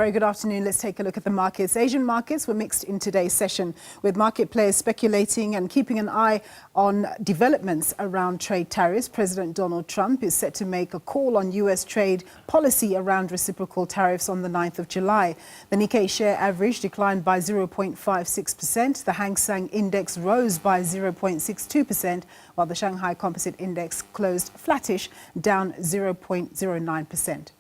Very good afternoon. Let's take a look at the markets. Asian markets were mixed in today's session, with market players speculating and keeping an eye on developments around trade tariffs. President Donald Trump is set to make a call on U.S. trade policy around reciprocal tariffs on the 9th of July. The Nikkei share average declined by 0.56%. The Hang Seng Index rose by 0.62%, while the Shanghai Composite Index closed flattish, down 0.09%.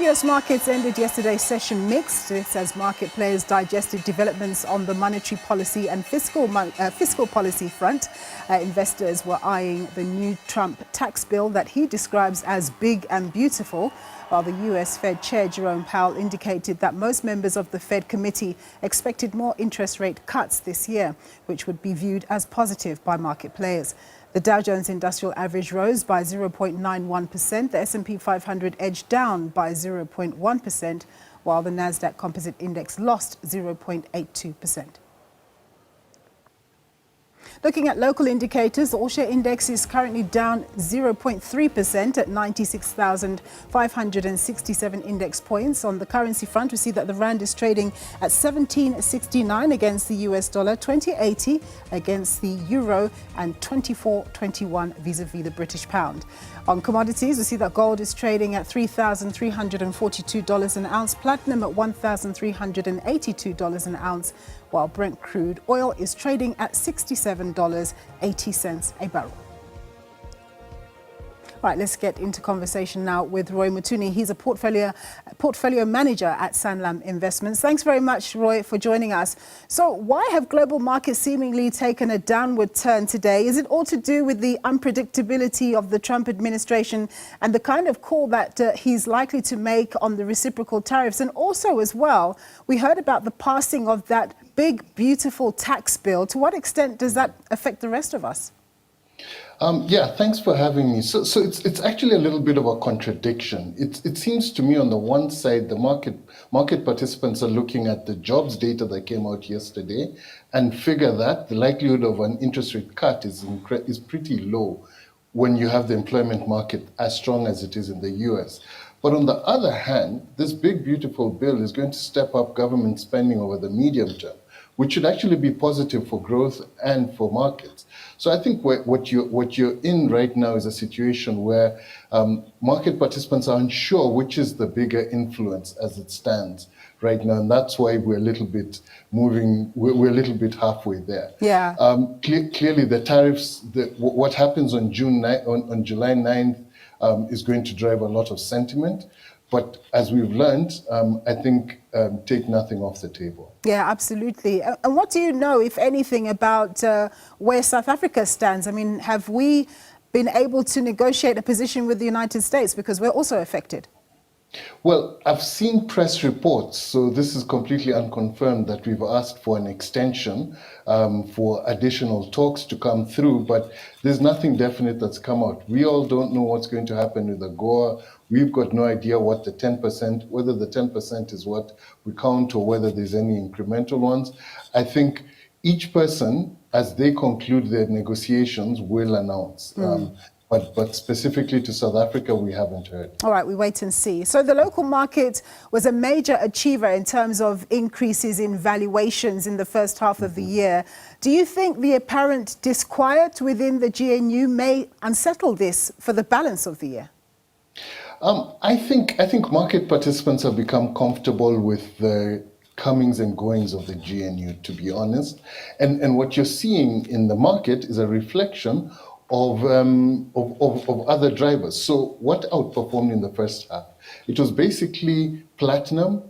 U.S. markets ended yesterday's session mixed. This as market players digested developments on the monetary policy and fiscal policy front. Investors were eyeing the new Trump tax bill that he describes as big and beautiful, while the U.S. Fed Chair Jerome Powell indicated that most members of the Fed committee expected more interest rate cuts this year, which would be viewed as positive by market players. The Dow Jones Industrial Average rose by 0.91%. The S&P 500 edged down by 0.1%, while the Nasdaq Composite Index lost 0.82%. Looking at local indicators, the all-share index is currently down 0.3% at 96,567 index points. On the currency front, we see that the rand is trading at 17.69 against the US dollar, 20.80 against the euro, and 24.21 vis-a-vis the British pound. On commodities, we see that gold is trading at $3,342 an ounce, platinum at $1,382 an ounce, while Brent crude oil is trading at $67.80 a barrel. Right, let's get into conversation now with Roy Mutuni. He's a portfolio manager at Sanlam Investments. Thanks very much, Roy, for joining us. So why have global markets seemingly taken a downward turn today? Is it all to do with the unpredictability of the Trump administration and the kind of call that he's likely to make on the reciprocal tariffs? And also, as well, we heard about the passing of that big, beautiful tax bill. To what extent does that affect the rest of us? Yeah, thanks for having me. So it's actually a little bit of a contradiction. It seems to me on the one side, the market participants are looking at the jobs data that came out yesterday and figure that the likelihood of an interest rate cut is pretty low when you have the employment market as strong as it is in the US. But on the other hand, this big, beautiful bill is going to step up government spending over the medium term, which should actually be positive for growth and for markets. So I think what you're in right now is a situation where market participants are unsure which is the bigger influence as it stands right now, and that's why we're a little bit moving. We're a little bit halfway there. Yeah. Clearly, the tariffs. What happens on July 9th is going to drive a lot of sentiment. But as we've learned, I think take nothing off the table. Yeah, absolutely. And what do you know, if anything, about where South Africa stands? I mean, have we been able to negotiate a position with the United States, because we're also affected? Well, I've seen press reports, so this is completely unconfirmed, that we've asked for an extension for additional talks to come through, but there's nothing definite that's come out. We all don't know what's going to happen with AGOA. We've got no idea what the 10%, whether the 10% is what we count or whether there's any incremental ones. I think each person, as they conclude their negotiations, will announce. But specifically to South Africa, we haven't heard. All right, we wait and see. So the local market was a major achiever in terms of increases in valuations in the first half of the year. Do you think the apparent disquiet within the GNU may unsettle this for the balance of the year? I think market participants have become comfortable with the comings and goings of the GNU, to be honest. And what you're seeing in the market is a reflection of other drivers. So what outperformed in the first half? It was basically platinum,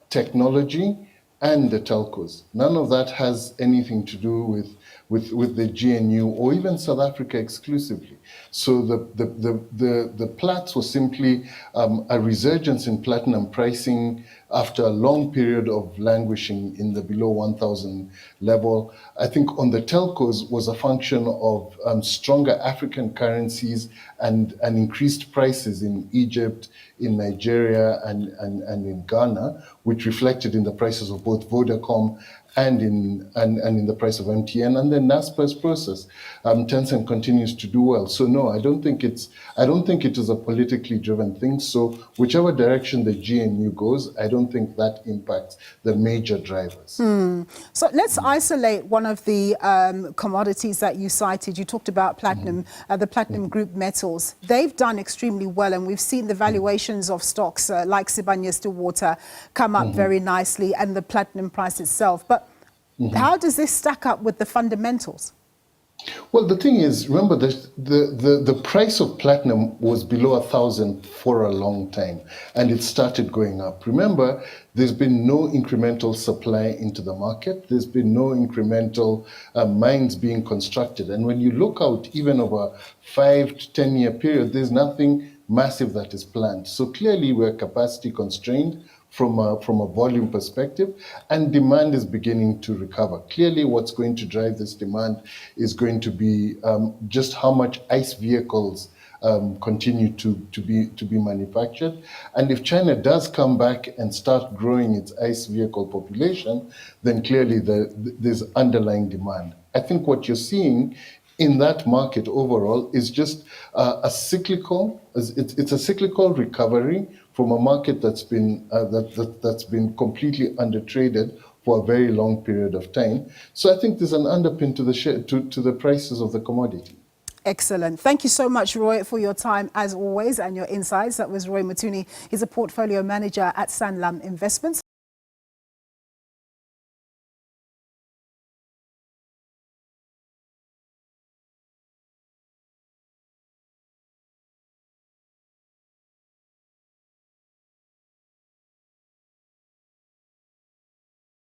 technology, and the telcos. None of that has anything to do with the GNU or even South Africa exclusively. So the Platts was simply a resurgence in platinum pricing after a long period of languishing in the below 1,000 level. I think on the telcos was a function of stronger African currencies and increased prices in Egypt, in Nigeria, and in Ghana, which reflected in the prices of both Vodacom and in the price of MTN, and then Naspers process. Tencent continues to do well. So no, I don't think it is a politically driven thing. So whichever direction the GNU goes, I don't think that impacts the major drivers. So let's isolate one of the commodities that you cited. You talked about platinum, the platinum group metals. They've done extremely well, and we've seen the valuations of stocks like Sibanye-Stillwater come up very nicely, and the platinum price itself. But how does this stack up with the fundamentals? Well, the thing is, remember, the price of platinum was below 1,000 for a long time, and it started going up. Remember, there's been no incremental supply into the market. There's been no incremental mines being constructed. And when you look out even over 5 to 10 year period, there's nothing massive that is planned. So clearly we're capacity constrained from a volume perspective, and demand is beginning to recover. Clearly, what's going to drive this demand is going to be just how much ICE vehicles continue to be manufactured. And if China does come back and start growing its ICE vehicle population, then clearly there's underlying demand. I think what you're seeing in that market overall is just a cyclical recovery from a market that's been completely undertraded for a very long period of time. So I think there's an underpin to the prices of the commodity. Excellent. Thank you so much, Roy, for your time as always and your insights. That was Roy Mutuni. He's a portfolio manager at Sanlam Investments.